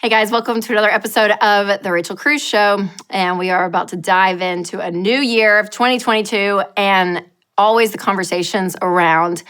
Hey guys, welcome to another episode of The Rachel Cruze Show. And we are about to dive into a new year of 2022 and always the conversations around,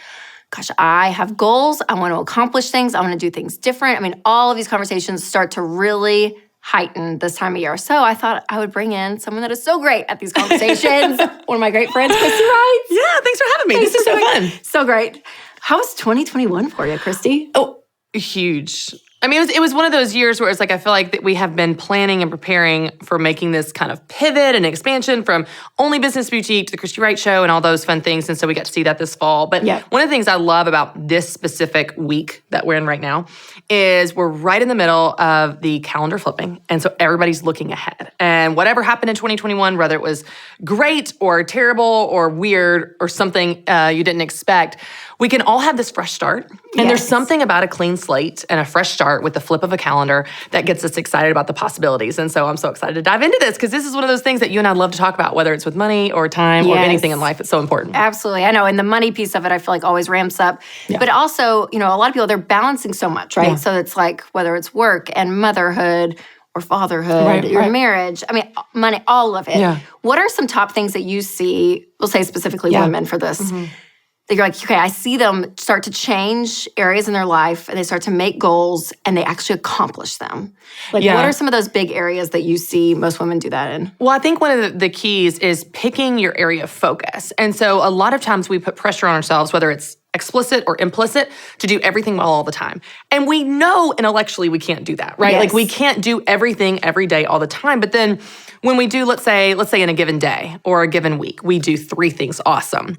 gosh, I have goals. I want to accomplish things. I want to do things different. I mean, all of these conversations start to really heighten this time of year. So I thought I would bring in someone that is so great at these conversations. One of my great friends, Christy Wright. Yeah, thanks for having me. This is so fun. So great. How was 2021 for you, Christy? Oh, huge. I mean, it was one of those years where it's like I feel like that we have been planning and preparing for making this kind of pivot and expansion from Only Business Boutique to the Christy Wright Show and all those fun things. And so we got to see that this fall. But one of the things I love about this specific week that we're in right now is we're right in the middle of the calendar flipping. And so everybody's looking ahead. And whatever happened in 2021, whether it was great or terrible or weird or something you didn't expect, we can all have this fresh start. And there's something about a clean slate and a fresh start with the flip of a calendar that gets us excited about the possibilities. And so I'm so excited to dive into this because this is one of those things that you and I love to talk about, whether it's with money or time or anything in life. It's so important. Absolutely. I know. And the money piece of it, I feel like always ramps up. Yeah. But also, you know, a lot of people, they're balancing so much, right? Yeah. So it's like whether it's work and motherhood or fatherhood, your marriage, I mean, money, all of it. Yeah. What are some top things that you see, we'll say specifically women for this, that you're like, okay, I see them start to change areas in their life and they start to make goals and they actually accomplish them. Like, what are some of those big areas that you see most women do that in? Well, I think one of the keys is picking your area of focus. And so a lot of times we put pressure on ourselves, whether it's explicit or implicit, to do everything well all the time. And we know intellectually we can't do that, right? Yes. Like we can't do everything every day all the time. But then when we do, let's say in a given day or a given week, we do 3 things awesome.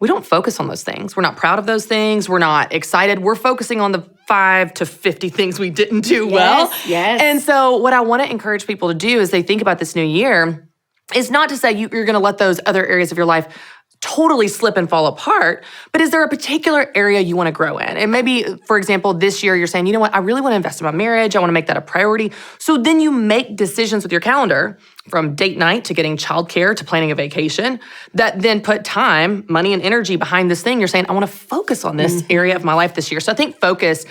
We don't focus on those things. We're not proud of those things. We're not excited. We're focusing on the 5 to 50 things we didn't do well. Yes. And so what I want to encourage people to do as they think about this new year is not to say you're going to let those other areas of your life totally slip and fall apart, but is there a particular area you want to grow in? And maybe, for example, this year you're saying, you know what, I really want to invest in my marriage. I want to make that a priority. So then you make decisions with your calendar from date night to getting childcare to planning a vacation that then put time, money, and energy behind this thing. You're saying, I want to focus on this area of my life this year. So I think focus,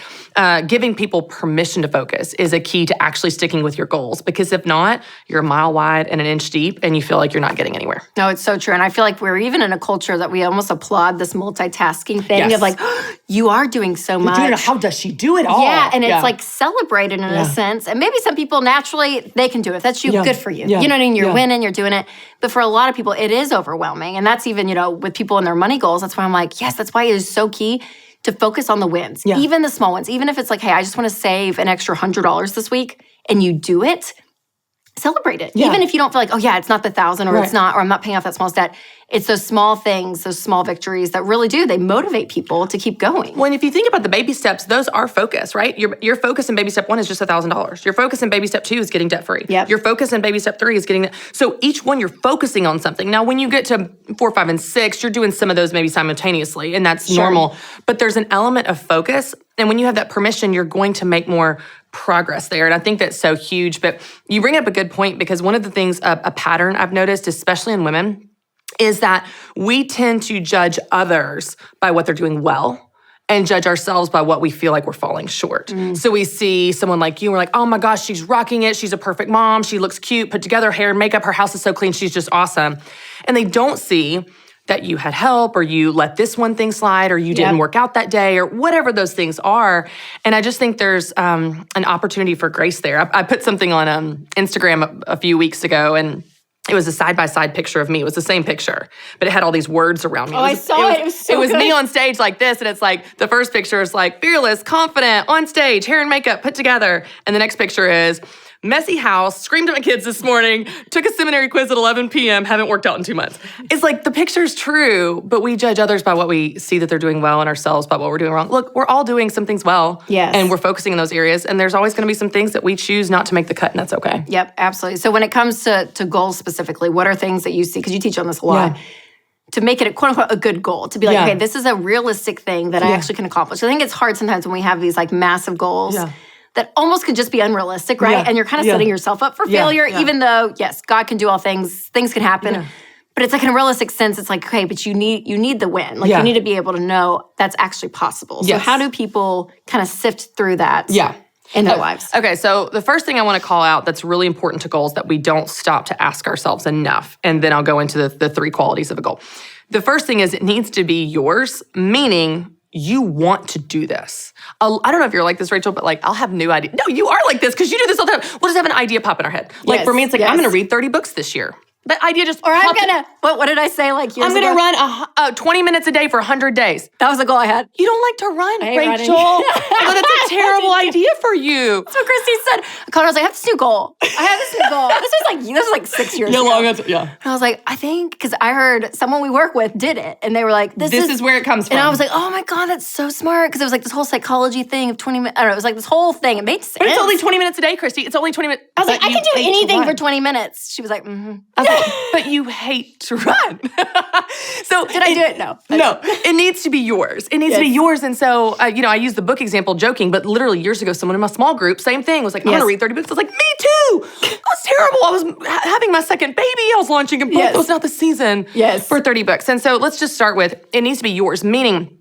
giving people permission to focus is a key to actually sticking with your goals. Because if not, you're a mile wide and an inch deep and you feel like you're not getting anywhere. No, it's so true. And I feel like we're even in a culture that we almost applaud this multitasking thing of like, oh, you are doing so much. How does she do it all? Yeah, and it's like celebrated in a sense. And maybe some people naturally, they can do it. If that's you, good for you. You know what I mean? You're winning, you're doing it. But for a lot of people, it is overwhelming. And that's even, with people and their money goals. That's why I'm like, yes, that's why it is so key to focus on the wins. Yeah. Even the small ones. Even if it's like, hey, I just want to save an extra $100 this week, and you do it, celebrate it. Yeah. Even if you don't feel like, oh yeah, it's not the 1,000 or it's not, or I'm not paying off that small debt. It's those small things, those small victories that really do. They motivate people to keep going. Well, and if you think about the baby steps, those are focus, right? Your focus in baby step 1 is just $1,000. Your focus in baby step 2 is getting debt free. Yep. Your focus in baby step 3 is getting that. So each one you're focusing on something. Now, when you get to 4, 5, and 6, you're doing some of those maybe simultaneously, and that's normal. But there's an element of focus, and when you have that permission, you're going to make more progress there. And I think that's so huge. But you bring up a good point because one of the things, a pattern I've noticed, especially in women, is that we tend to judge others by what they're doing well and judge ourselves by what we feel like we're falling short. So we see someone like you, and we're like, oh my gosh, she's rocking it. She's a perfect mom. She looks cute, put together, hair and makeup. Her house is so clean. She's just awesome. And they don't see that you had help or you let this one thing slide or you didn't work out that day or whatever those things are. And I just think there's an opportunity for grace there. I put something on Instagram a few weeks ago, and it was a side-by-side picture of me. It was the same picture, but it had all these words around me. I saw it. It was so good. Me on stage like this, and it's like, the first picture is like, fearless, confident, on stage, hair and makeup put together. And the next picture is, messy house, screamed at my kids this morning, took a seminary quiz at 11 p.m., haven't worked out in 2 months. It's like the picture's true, but we judge others by what we see that they're doing well and ourselves by what we're doing wrong. Look, we're all doing some things well, and we're focusing in those areas, and there's always gonna be some things that we choose not to make the cut, and that's okay. Yep, absolutely. So when it comes to goals specifically, what are things that you see, because you teach on this a lot, to make it a quote unquote a good goal, to be like, okay, this is a realistic thing that I actually can accomplish. I think it's hard sometimes when we have these like massive goals that almost could just be unrealistic, right? And you're kind of setting yourself up for failure, even though, yes, God can do all things, things can happen. But it's like in a realistic sense, it's like, okay, but you need the win. Like you need to be able to know that's actually possible. So how do people kind of sift through that? in their lives. Okay, so the first thing I want to call out that's really important to goals that we don't stop to ask ourselves enough, and then I'll go into the 3 qualities of a goal. The first thing is it needs to be yours, meaning you want to do this. I don't know if you're like this, Rachel, but like I'll have new ideas. No, you are like this because you do this all the time. We'll just have an idea pop in our head. Like for me, it's like, I'm going to read 30 books this year. That idea just Or I'm going to, what did I say like years ago? I'm going to run 20 minutes a day for 100 days. That was a goal I had. You don't like to run, Rachel. But that's a terrible idea for you. That's what Christy said. I was like, I have this new goal. This was like 6 years ago. And I was like, I think, because I heard someone we work with did it. And they were like, this is where it comes from. And I was like, oh my God, that's so smart. Because it was like this whole psychology thing of 20 minutes. I don't know, it was like this whole thing. It made sense. But it's only 20 minutes a day, Christy. It's only 20 minutes. I was like, I can do anything for 20 minutes. She was like, I was like, but you hate to run. So did I do it? No. No, it needs to be yours. It needs to be yours. And so, I use the book example joking, but literally years ago, someone in my small group, same thing, was like, I'm going to read 30 books. I was like, me too. It was terrible. I was having my second baby. I was launching a book. It was not the season for 30 books. And so let's just start with, it needs to be yours, meaning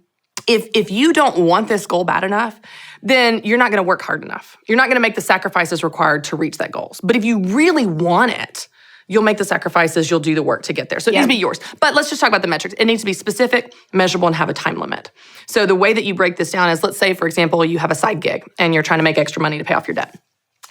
if you don't want this goal bad enough, then you're not going to work hard enough. You're not going to make the sacrifices required to reach that goal. But if you really want it, you'll make the sacrifices, you'll do the work to get there. So it needs to be yours. But let's just talk about the metrics. It needs to be specific, measurable, and have a time limit. So the way that you break this down is, let's say, for example, you have a side gig and you're trying to make extra money to pay off your debt.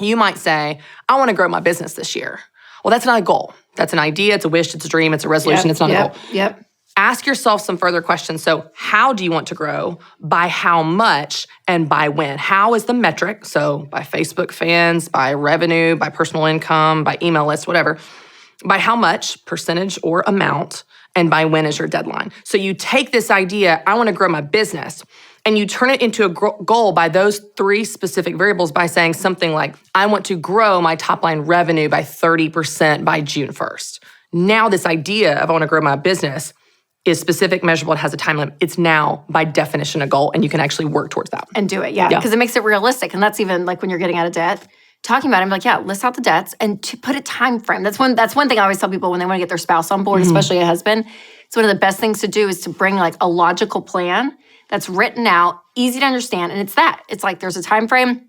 You might say, I want to grow my business this year. Well, that's not a goal. That's an idea, it's a wish, it's a dream, it's a resolution, it's not a goal. Ask yourself some further questions. So how do you want to grow? By how much? And by when? How is the metric? So by Facebook fans, by revenue, by personal income, by email lists, whatever. By how much, percentage or amount, and by when is your deadline. So you take this idea, I want to grow my business, and you turn it into a goal by those 3 specific variables by saying something like, I want to grow my top line revenue by 30% by June 1st. Now this idea of I want to grow my business is specific, measurable, and has a time limit. It's now, by definition, a goal, and you can actually work towards that. And do it, because it makes it realistic. And that's even like when you're getting out of debt, talking about it, I'm like, list out the debts and to put a time frame. That's one thing I always tell people when they want to get their spouse on board, especially a husband. It's one of the best things to do is to bring like a logical plan that's written out, easy to understand. And it's like there's a time frame.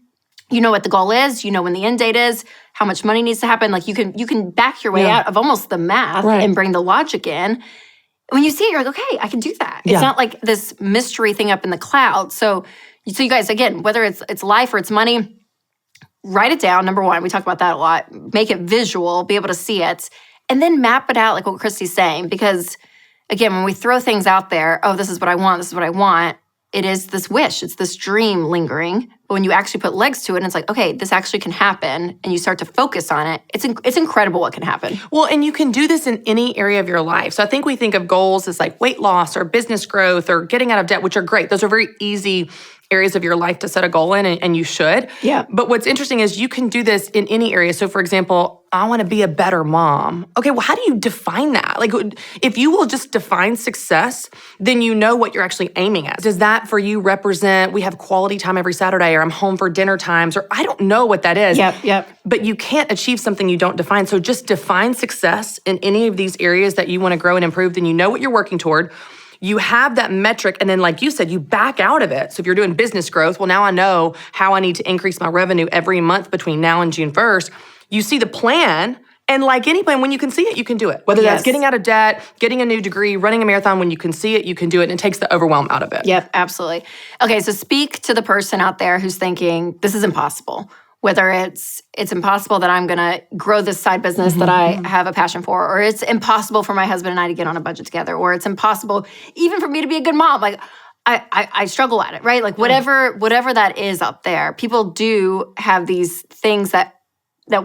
You know what the goal is. You know when the end date is. How much money needs to happen. Like you can back your way out of almost the math and bring the logic in. When you see it, you're like, okay, I can do that. It's not like this mystery thing up in the cloud. So you guys, again, whether it's life or it's money, write it down, number one. We talk about that a lot. Make it visual, be able to see it, and then map it out like what Christy's saying. Because, again, when we throw things out there, this is what I want, it is this wish, it's this dream lingering. But when you actually put legs to it, and it's like, okay, this actually can happen, and you start to focus on it, it's incredible what can happen. Well, and you can do this in any area of your life. So I think we think of goals as like weight loss or business growth or getting out of debt, which are great. Those are very easy areas of your life to set a goal in, and you should. Yeah. But what's interesting is you can do this in any area. So for example, I want to be a better mom. Okay, well, how do you define that? Like, if you will just define success, then you know what you're actually aiming at. Does that for you represent, we have quality time every Saturday, or I'm home for dinner times, or I don't know what that is. Yep. But you can't achieve something you don't define. So just define success in any of these areas that you want to grow and improve, then you know what you're working toward. You have that metric, and then like you said, you back out of it. So if you're doing business growth, well, now I know how I need to increase my revenue every month between now and June 1st. You see the plan, and like any plan, when you can see it, you can do it. Whether that's getting out of debt, getting a new degree, running a marathon, when you can see it, you can do it, and it takes the overwhelm out of it. Yep, absolutely. Okay, so speak to the person out there who's thinking, this is impossible. Whether it's impossible that I'm going to grow this side business that I have a passion for, or it's impossible for my husband and I to get on a budget together, or it's impossible even for me to be a good mom. Like I struggle at it, right? Like whatever that is up there, people do have these things that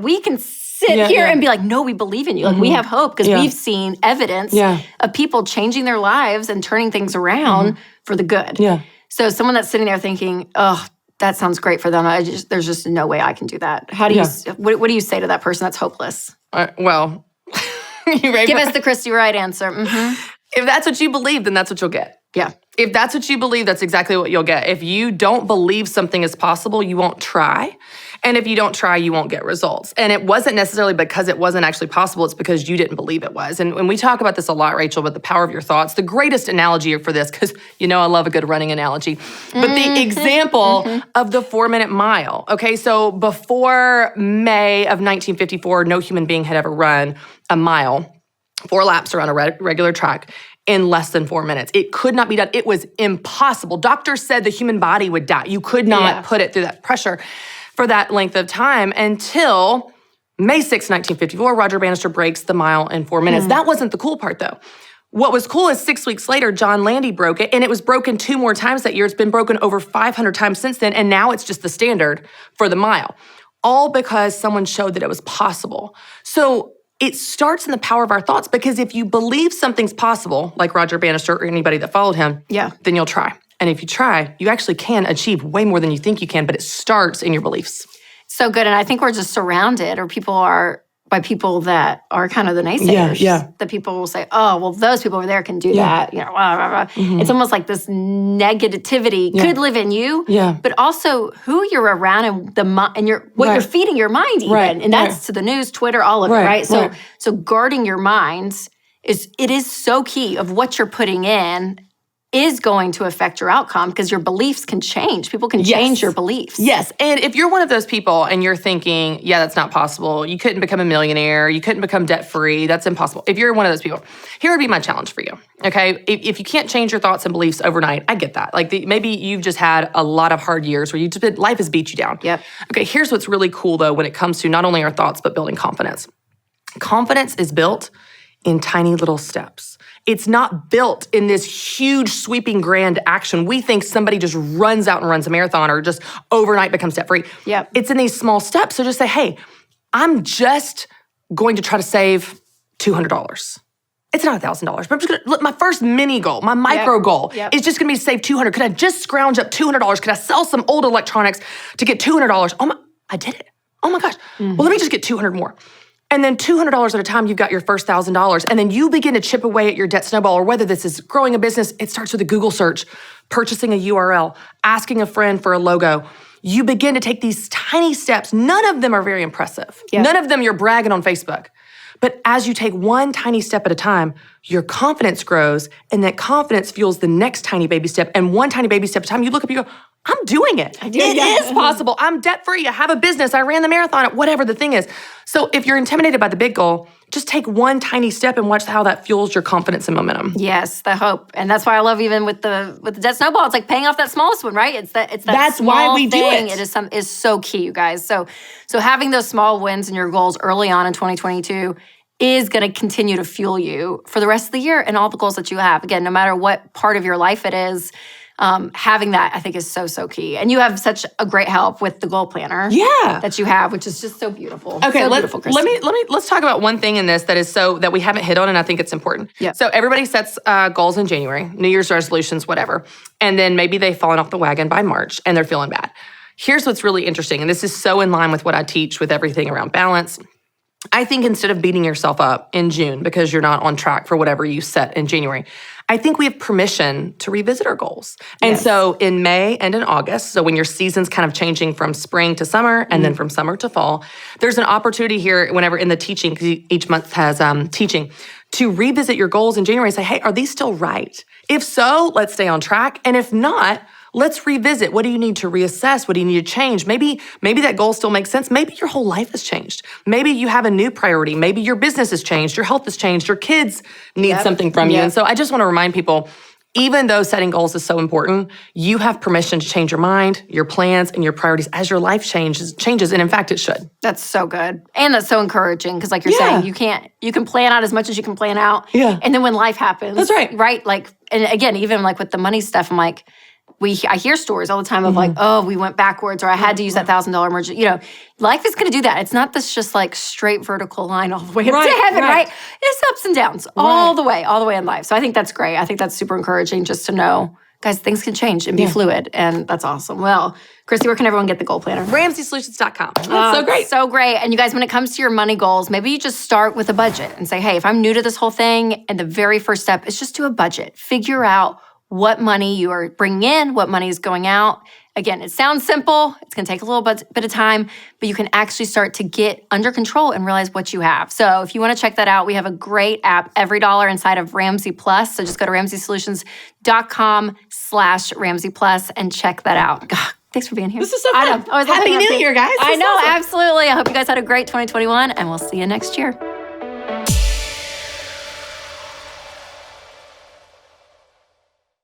we can sit here and be like, no, we believe in you. Like we have hope because we've seen evidence of people changing their lives and turning things around for the good. Yeah. So someone that's sitting there thinking, oh, that sounds great for them. There's just no way I can do that. How do you? What do you say to that person that's hopeless? Well, you ready? Give us the Christy Wright answer. If that's what you believe, then that's what you'll get. Yeah. If that's what you believe, that's exactly what you'll get. If you don't believe something is possible, you won't try. And if you don't try, you won't get results. And it wasn't necessarily because it wasn't actually possible. It's because you didn't believe it was. And when we talk about this a lot, Rachel, but the power of your thoughts, the greatest analogy for this, because I love a good running analogy, but the example of the 4-minute mile. Okay, so before May of 1954, no human being had ever run a mile, 4 laps around a regular track, in less than 4 minutes. It could not be done. It was impossible. Doctors said the human body would die. You could not put it through that pressure for that length of time until May 6, 1954, Roger Bannister breaks the mile in 4 minutes. That wasn't the cool part, though. What was cool is 6 weeks later, John Landy broke it, and it was broken 2 more times that year. It's been broken over 500 times since then, and now it's just the standard for the mile, all because someone showed that it was possible. So it starts in the power of our thoughts, because if you believe something's possible, like Roger Bannister or anybody that followed him, then you'll try. And if you try, you actually can achieve way more than you think you can, but it starts in your beliefs. So good. And I think we're just surrounded, or by people that are kind of the naysayers. Yeah. The people will say, oh, well, those people over there can do that. Blah, blah, blah. It's almost like this negativity could live in you, but also who you're around and what you're feeding your mind even. And that's to the news, Twitter, all of it, right? So guarding your mind is so key of what you're putting in is going to affect your outcome, because your beliefs can change. People can change your beliefs. Yes. And if you're one of those people and you're thinking, that's not possible, you couldn't become a millionaire, you couldn't become debt-free, that's impossible. If you're one of those people, here would be my challenge for you, okay? If you can't change your thoughts and beliefs overnight, I get that. Like maybe you've just had a lot of hard years where life has beat you down. Yep. Okay, here's what's really cool though when it comes to not only our thoughts, but building confidence. Confidence is built in tiny little steps. It's not built in this huge, sweeping, grand action. We think somebody just runs out and runs a marathon or just overnight becomes debt-free. Yep. It's in these small steps. So just say, hey, I'm just going to try to save $200. It's not $1,000, but I'm just gonna, look, my first mini goal, my micro goal is just gonna be to save $200. Could I just scrounge up $200? Could I sell some old electronics to get $200? I did it. Oh my gosh. Well, let me just get 200 more. And then $200 at a time, you've got your first $1,000. And then you begin to chip away at your debt snowball, or whether this is growing a business, it starts with a Google search, purchasing a URL, asking a friend for a logo. You begin to take these tiny steps. None of them are very impressive. None of them you're bragging on Facebook. But as you take one tiny step at a time, your confidence grows, and that confidence fuels the next tiny baby step. And one tiny baby step at a time, you look up and you go, I'm doing it. It is possible. I'm debt-free. I have a business. I ran the marathon, whatever the thing is. So if you're intimidated by the big goal, just take one tiny step and watch how that fuels your confidence and momentum. Yes, the hope. And that's why I love even with the debt snowball, it's like paying off that smallest one, right? That's why we do it. It is so key, you guys. So having those small wins in your goals early on in 2022 is going to continue to fuel you for the rest of the year and all the goals that you have. Again, no matter what part of your life it is, having that, I think, is so, so key. And you have such a great help with the goal planner that you have, which is just so beautiful. Okay, so let's talk about one thing in this that we haven't hit on, and I think it's important. Yeah. So everybody sets goals in January, New Year's resolutions, whatever. And then maybe they've fallen off the wagon by March and they're feeling bad. Here's what's really interesting, and this is so in line with what I teach with everything around balance. I think instead of beating yourself up in June because you're not on track for whatever you set in January, I think we have permission to revisit our goals. And so in May and in August, so when your season's kind of changing from spring to summer and then from summer to fall, there's an opportunity here whenever in the teaching, because each month has teaching, to revisit your goals in January and say, hey, are these still right? If so, let's stay on track. And if not, let's revisit. What do you need to reassess? What do you need to change? Maybe that goal still makes sense. Maybe your whole life has changed. Maybe you have a new priority. Maybe your business has changed. Your health has changed. Your kids need something from you. And so I just want to remind people, even though setting goals is so important, you have permission to change your mind, your plans, and your priorities as your life changes. And in fact, it should. That's so good. And that's so encouraging, because like you're saying, you can plan out as much as you can plan out. Yeah. And then when life happens. That's right. Right? Like, and again, even like with the money stuff, I'm like, I hear stories all the time of like, oh, we went backwards, or I had to use that $1,000 emergency. Life is going to do that. It's not this just like straight vertical line all the way up to heaven, right? It's ups and downs all the way in life. So I think that's great. I think that's super encouraging just to know, guys, things can change and be fluid, and that's awesome. Well, Christy, where can everyone get the goal planner? RamseySolutions.com. That's so great. So great. And you guys, when it comes to your money goals, maybe you just start with a budget and say, hey, if I'm new to this whole thing, and the very first step is just do a budget. Figure out what money you are bringing in, what money is going out. Again, it sounds simple. It's going to take a little bit of time, but you can actually start to get under control and realize what you have. So if you want to check that out, we have a great app, every dollar inside of Ramsey Plus. So just go to RamseySolutions.com/Ramsey Plus and check that out. God, thanks for being here. This is so fun. I know. Happy New Year, guys. I know, absolutely. I hope you guys had a great 2021, and we'll see you next year.